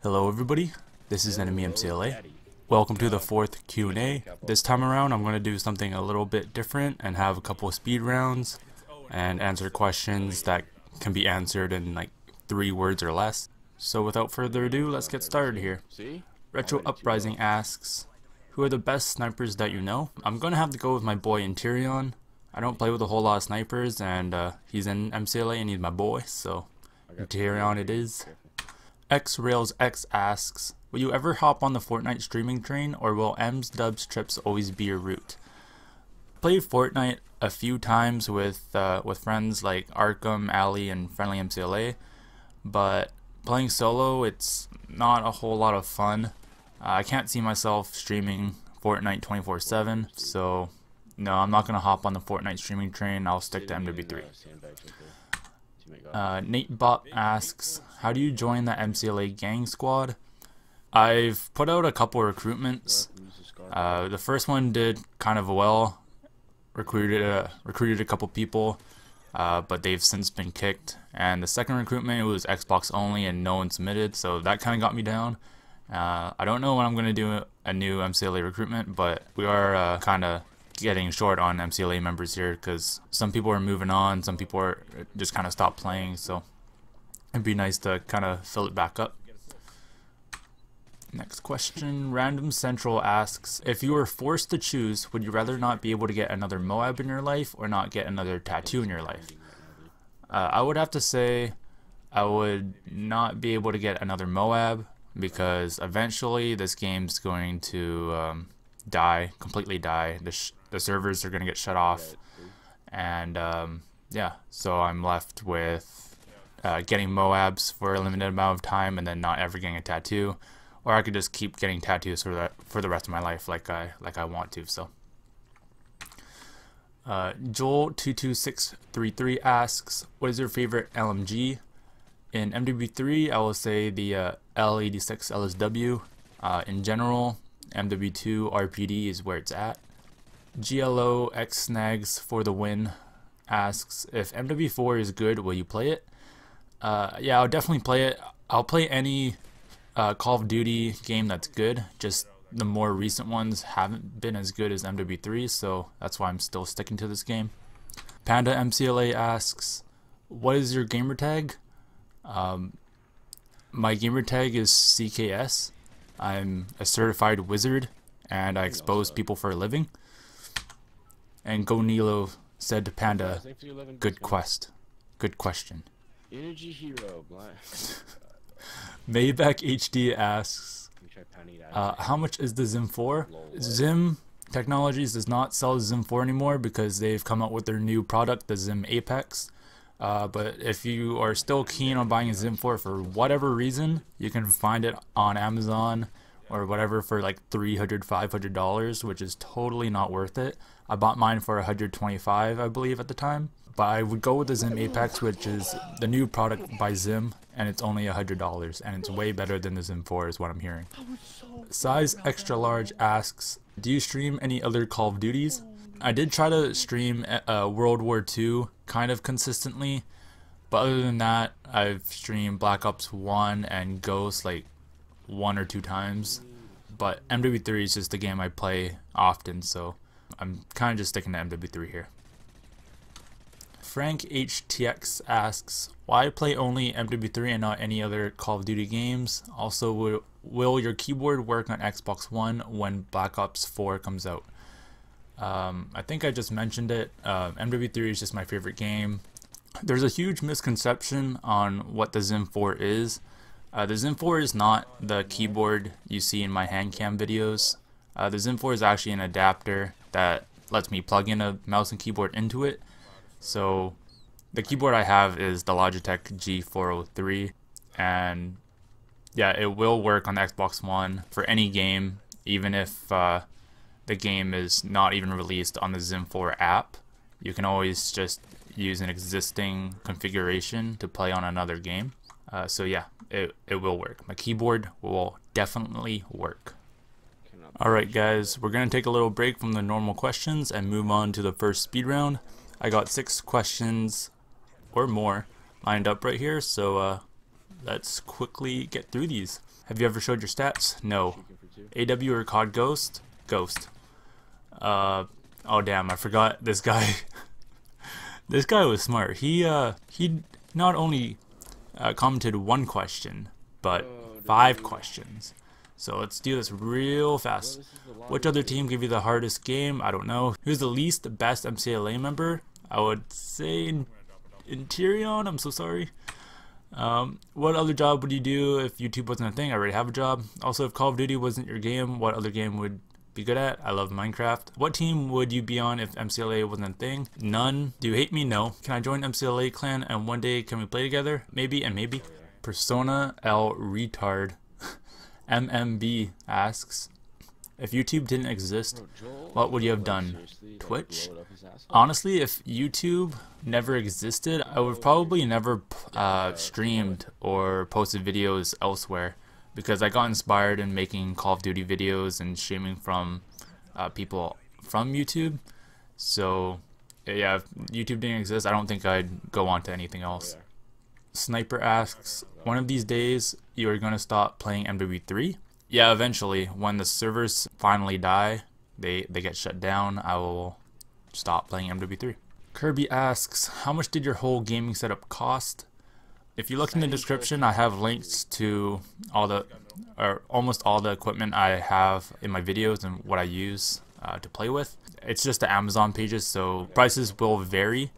Hello everybody, this is Enemy MCLA. Welcome to the fourth Q&A. This time around I'm going to do something a little bit different and have a couple of speed rounds and answer questions that can be answered in like 3 words or less. So without further ado, let's get started here. Retro Uprising asks, who are the best snipers that you know? I'm going to have to go with my boy Interion. I don't play with a whole lot of snipers, and he's in MCLA and he's my boy, so Interion it is. XRailsX asks, will you ever hop on the Fortnite streaming train, or will M's Dubs trips always be your route? Played Fortnite a few times with friends like Arkham, Ali, and Friendly MCLA, but playing solo, it's not a whole lot of fun. I can't see myself streaming Fortnite 24/7, so no, I'm not gonna hop on the Fortnite streaming train. I'll stick to MW3. Nate Bot asks, how do you join the MCLA gang squad? I've put out a couple recruitments. The first one did kind of well, recruited a couple people, but they've since been kicked. And the second recruitment, it was Xbox only and no one submitted, so that kind of got me down. I don't know when I'm going to do a new MCLA recruitment, but we are kind of getting short on MCLA members here because some people are moving on, some people are just kind of stopped playing, so it'd be nice to kind of fill it back up. Next question, Random Central asks, if you were forced to choose, would you rather not be able to get another MOAB in your life or not get another tattoo in your life? I would have to say I would not be able to get another MOAB because eventually this game's going to completely die. The servers are going to get shut off, and yeah, so I'm left with getting MOABs for a limited amount of time and then not ever getting a tattoo, or I could just keep getting tattoos for the rest of my life like I want to. So Joel22633 asks, what is your favorite LMG? In MW3 I will say the L86 LSW. In general, MW2 RPD is where it's at. GLO X Snags for the win asks, if MW4 is good, will you play it? Yeah, I'll definitely play it. I'll play any Call of Duty game that's good. Just the more recent ones haven't been as good as MW3, so that's why I'm still sticking to this game. Panda MCLA asks, what is your gamer tag? My gamer tag is CKS. I'm a certified wizard and I expose people for a living. And Go Nilo said to Panda, good quest. Good question. Energy Hero, Mayback HD asks, how much is the Zim 4? Zim Technologies does not sell Zim 4 anymore because they've come out with their new product, the Zim Apex. But if you are still keen on buying a Zim 4 for whatever reason, you can find it on Amazon or whatever for like $300, $500, which is totally not worth it. I bought mine for $125, I believe, at the time. But I would go with the Zim Apex, which is the new product by Zim, and it's only $100, and it's way better than the Zim 4 is what I'm hearing. Size Extra Large asks, do you stream any other Call of Duties? I did try to stream World War II kind of consistently, but other than that, I've streamed Black Ops 1 and Ghost like 1 or 2 times, but MW3 is just a game I play often, so I'm kind of just sticking to MW3 here. Frank HTX asks, why play only MW3 and not any other Call of Duty games? Also, will your keyboard work on Xbox One when Black Ops 4 comes out? I think I just mentioned it. MW3 is just my favorite game. There's a huge misconception on what the Zim 4 is. The Zim 4 is not the keyboard you see in my hand cam videos. The Zim 4 is actually an adapter that lets me plug in a mouse and keyboard into it. So the keyboard I have is the Logitech G403, and yeah, it will work on the Xbox One for any game, even if the game is not even released on the Zim 4 app. You can always just use an existing configuration to play on another game. So yeah, it will work. My keyboard will definitely work. Alright guys, we're going to take a little break from the normal questions and move on to the first speed round. I got 6 questions or more lined up right here, so let's quickly get through these. Have you ever showed your stats? No. AW or COD Ghost? Ghost. Oh damn, I forgot this guy. This guy was smart. He not only commented one question, but 5 questions. So let's do this real fast. Which other team gave you the hardest game? I don't know. Who's the least best MCLA member? I would say Interion. I'm so sorry. What other job would you do if YouTube wasn't a thing? I already have a job. Also, if Call of Duty wasn't your game, what other game would be good at? I love Minecraft. What team would you be on if MCLA wasn't a thing? None. Do you hate me? No. Can I join MCLA clan and one day can we play together? Maybe and maybe. Persona L Retard MMB asks, if YouTube didn't exist, what would you have done? Twitch? Honestly, if YouTube never existed, I would probably never streamed or posted videos elsewhere, because I got inspired in making Call of Duty videos and streaming from people from YouTube. So yeah, if YouTube didn't exist, I don't think I'd go on to anything else. Sniper asks, one of these days you are going to stop playing MW3? Yeah, eventually. When the servers finally die, they get shut down, I will stop playing MW3. Kirby asks, how much did your whole gaming setup cost? If you look in the description, I have links to almost all the equipment I have in my videos and what I use to play with. It's just the Amazon pages, so prices will vary.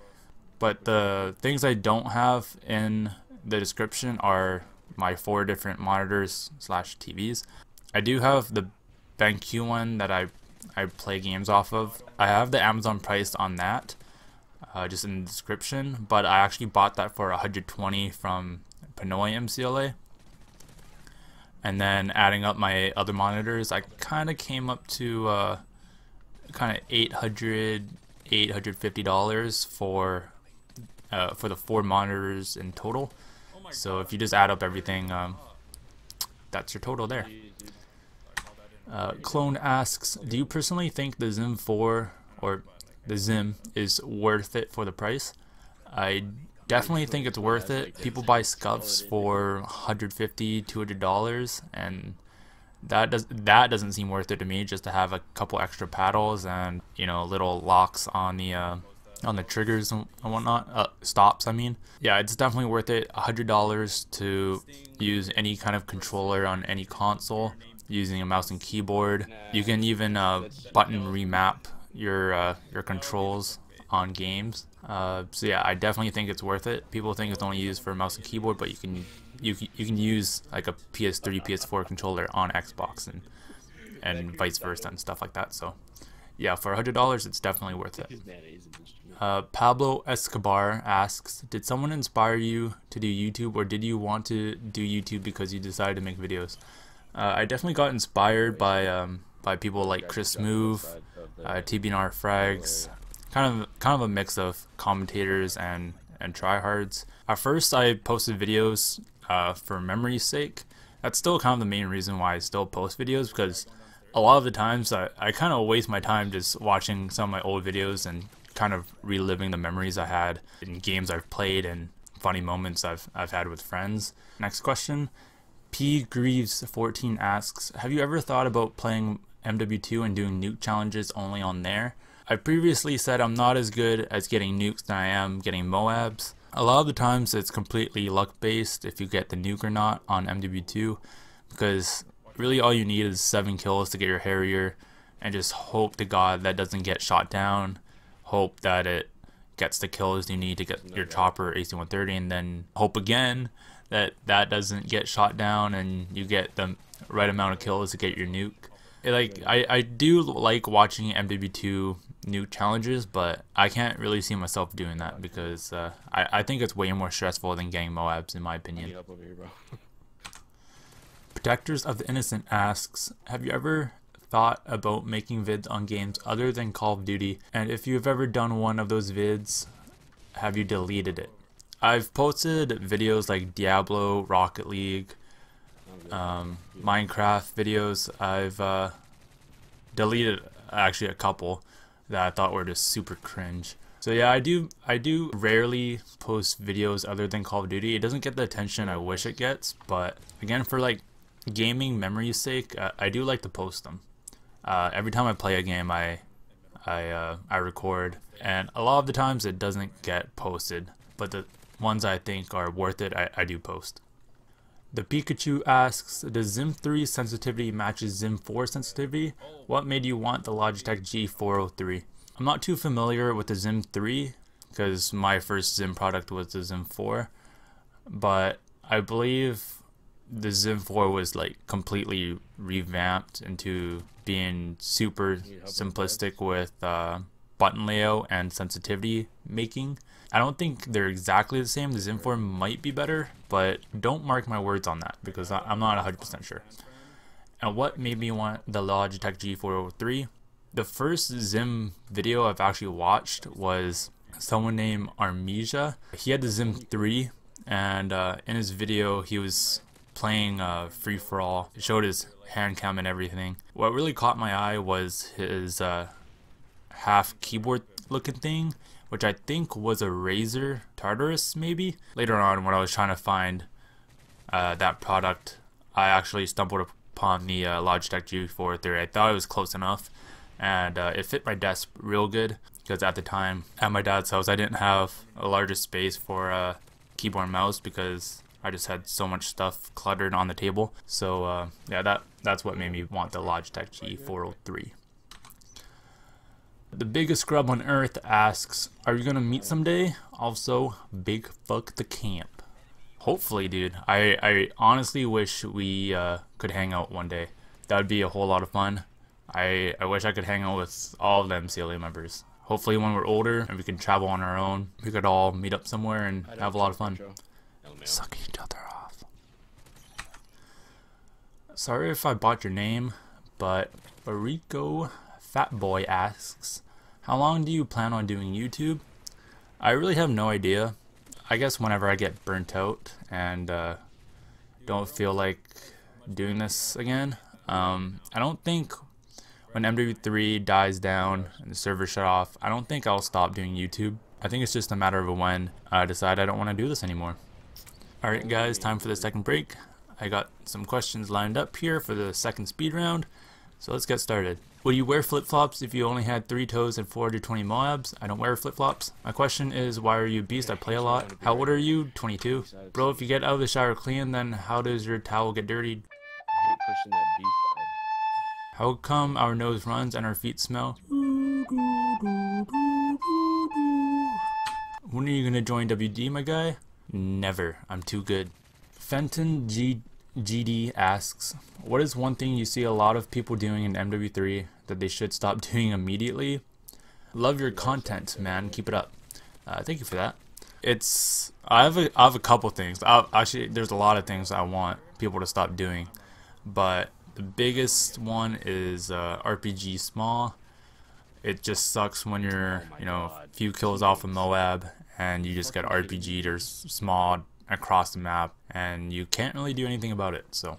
But the things I don't have in the description are my 4 different monitors / TVs. I do have the BenQ one that I play games off of. I have the Amazon price on that, just in the description, but I actually bought that for $120 from Pinoy MCLA. And then adding up my other monitors, I kind of came up to kind of $850 for the 4 monitors in total. So if you just add up everything, that's your total there. Clone asks, do you personally think the Zim 4 or the Zim is worth it for the price? I definitely think it's worth it. People buy scuffs for $150, $200, and that doesn't seem worth it to me, just to have a couple extra paddles and, you know, little locks on the triggers and whatnot, stops I mean. Yeah, it's definitely worth it. $100 to use any kind of controller on any console using a mouse and keyboard. You can even button remap your controls on games. So yeah, I definitely think it's worth it. People think it's only used for mouse and keyboard, but you can use like a PS3, PS4 controller on Xbox and vice versa and stuff like that. So yeah, for $100, it's definitely worth it. Pablo Escobar asks, did someone inspire you to do YouTube, or did you want to do YouTube because you decided to make videos? I definitely got inspired by people like Chris Move, TBNR Frags, kind of a mix of commentators and tryhards. At first, I posted videos for memory's sake. That's still kind of the main reason why I still post videos, because a lot of the times I kind of waste my time just watching some of my old videos and kind of reliving the memories I had in games I've played and funny moments I've had with friends. Next question. P Greaves 14 asks, have you ever thought about playing MW2 and doing nuke challenges only on there? I previously said I'm not as good as getting nukes than I am getting MOABs. A lot of the times it's completely luck based if you get the nuke or not on MW2, because really all you need is 7 kills to get your Harrier and just hope to God that doesn't get shot down, hope that it gets the kills you need to get your chopper AC-130, and then hope again that doesn't get shot down and you get the right amount of kills to get your nuke. I do like watching MW2 nuke challenges, but I can't really see myself doing that because I think it's way more stressful than getting MOABs in my opinion. Protectors of the Innocent asks, have you ever thought about making vids on games other than Call of Duty, and if you've ever done one of those vids, have you deleted it? I've posted videos like Diablo, Rocket League, Minecraft videos. I've deleted actually a couple that I thought were just super cringe. So yeah, I do rarely post videos other than Call of Duty. It doesn't get the attention I wish it gets, but again, for like gaming memory's sake, I do like to post them. Every time I play a game, I record, and a lot of the times it doesn't get posted, but the ones I think are worth it, I do post. The Pikachu asks, does Zim 3 sensitivity matches Zim 4 sensitivity? What made you want the Logitech G403? I'm not too familiar with the Zim 3 because my first Zim product was the Zim 4, but I believe the Zim 4 was like completely revamped into being super simplistic with button layout and sensitivity making. I don't think they're exactly the same. The Zim 4 might be better, but don't mark my words on that because I'm not 100% sure. And what made me want the Logitech G403? The first Zim video I've actually watched was someone named Armesia. He had the Zim 3, and in his video he was playing free-for-all. It showed his hand cam and everything. What really caught my eye was his half keyboard looking thing, which I think was a Razer Tartarus maybe. Later on, when I was trying to find that product, I actually stumbled upon the Logitech G403. I thought it was close enough, and it fit my desk real good because at the time at my dad's house I didn't have a larger space for a keyboard and mouse because I just had so much stuff cluttered on the table. So yeah, that's what made me want the Logitech G403. The biggest scrub on earth asks, are you gonna meet someday? Also, big fuck the camp. Hopefully, dude. I honestly wish we could hang out one day. That would be a whole lot of fun. I wish I could hang out with all of the MCLA members. Hopefully when we're older and we can travel on our own, we could all meet up somewhere and have a lot of fun. Suck each other off. Sorry if I bought your name, but Barico Fatboy asks, how long do you plan on doing YouTube? I really have no idea. I guess whenever I get burnt out and don't feel like doing this again. I don't think when MW3 dies down and the server shut off, I don't think I'll stop doing YouTube. I think it's just a matter of when I decide I don't want to do this anymore. Alright guys, time for the second break. I got some questions lined up here for the second speed round, so let's get started. Would you wear flip-flops if you only had 3 toes and 420 MOABs? I don't wear flip-flops. My question is, why are you a beast? I play a lot. How old are you? 22. Bro, if you get out of the shower clean, then how does your towel get dirty? How come our nose runs and our feet smell? When are you gonna join WD, my guy? Never. I'm too good. Fenton GD asks, what is one thing you see a lot of people doing in MW3 that they should stop doing immediately? Love your content, man. Keep it up. Thank you for that. I have a couple things. Actually, there's a lot of things I want people to stop doing, but the biggest one is RPG small. It just sucks when you're, a few kills off of MOAB and you just get RPG'd or small across the map and you can't really do anything about it. So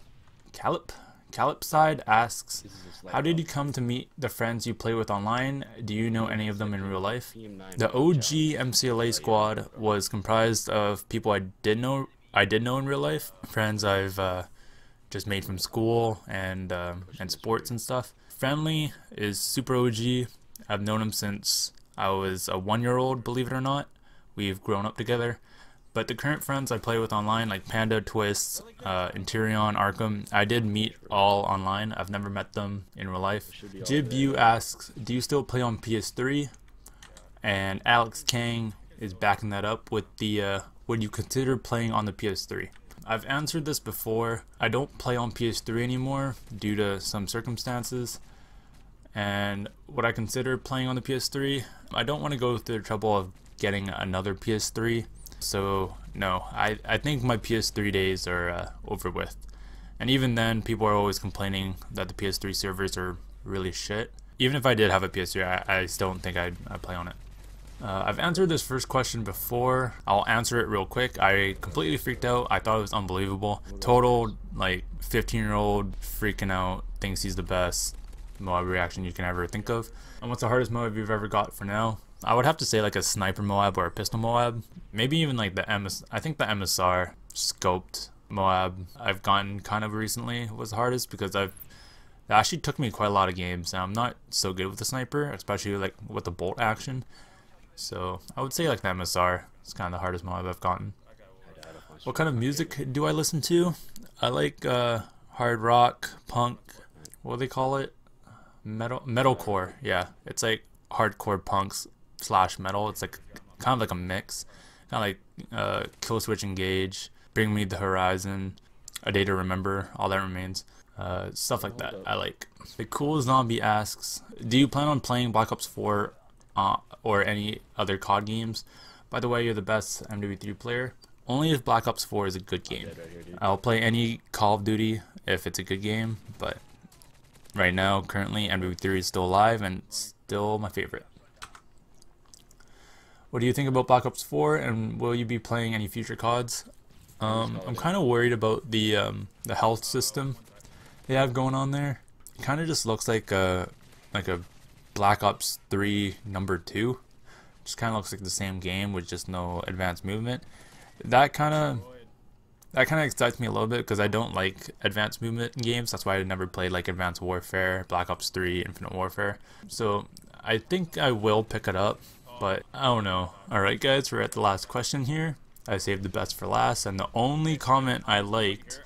Calipside asks, how did you come to meet the friends you play with online? Do you know any of them in real life? The OG MCLA squad was comprised of people I did know in real life, friends I've just made from school and sports and stuff. Friendly is super OG. I've known him since I was a 1-year-old, believe it or not. We've grown up together. But the current friends I play with online, like Panda, Twist, Interion, Arkham, I did meet all online. I've never met them in real life. Jibu asks, do you still play on PS3? And Alex Kang is backing that up with the, would you consider playing on the PS3? I've answered this before. I don't play on PS3 anymore due to some circumstances. And would I consider playing on the PS3? I don't want to go through the trouble of getting another PS3. So no, I think my PS3 days are over with. And even then, people are always complaining that the PS3 servers are really shit. Even if I did have a PS3, I still don't think I'd play on it. I've answered this first question before. I'll answer it real quick. I completely freaked out. I thought it was unbelievable. Total, like, 15-year-old freaking out, thinks he's the best MOAB reaction you can ever think of. And what's the hardest MOAB you've ever got for now? I would have to say like a sniper MOAB or a pistol MOAB. Maybe even like I think the MSR scoped MOAB I've gotten kind of recently was the hardest because it actually took me quite a lot of games, and I'm not so good with the sniper, especially like with the bolt action. So I would say like the MSR is kind of the hardest MOAB I've gotten. What kind of music do I listen to? I like hard rock, punk, what do they call it? Metalcore. Yeah, it's like hardcore punks / metal. It's like kind of like a mix, kind of like Kill Switch Engage, Bring Me the Horizon, A Day to Remember, All That Remains, stuff like that. I like. The Cool Zombie asks, do you plan on playing Black Ops 4 or any other COD games? By the way, you're the best MW3 player. Only if Black Ops 4 is a good game. I'll play any Call of Duty if it's a good game, but right now, currently, MW3 is still alive and still my favorite. What do you think about Black Ops 4, and will you be playing any future CODs? I'm kind of worried about the health system they have going on there. It kind of just looks like a Black Ops 3 #2. Just kind of looks like the same game with just no advanced movement. That kind of excites me a little bit because I don't like advanced movement in games. That's why I never played like Advanced Warfare, Black Ops 3, Infinite Warfare. So I think I will pick it up, but I don't know. Alright guys, we're at the last question here. I saved the best for last, and the only comment I liked,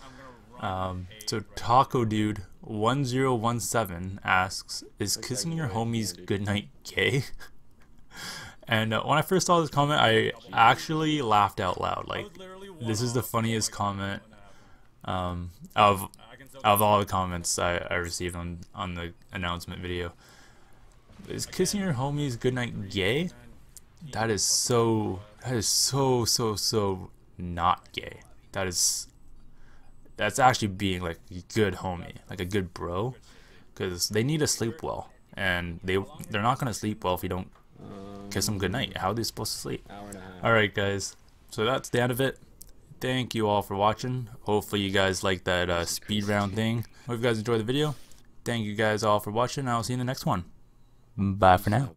so Taco Dude 1017 asks, is kissing your homies goodnight gay? And when I first saw this comment, I actually laughed out loud. Like, this is the funniest comment of all the comments I received on the announcement video. Is kissing your homies goodnight gay? That is so not gay. That's actually being like a good homie, like a good bro, because they need to sleep well, and they're not gonna sleep well if you don't kiss them goodnight. How are they supposed to sleep? Alright guys, so that's the end of it. Thank you all for watching. Hopefully you guys like that speed round thing. Hope you guys enjoyed the video. Thank you guys all for watching. I'll see you in the next one. Bye for now.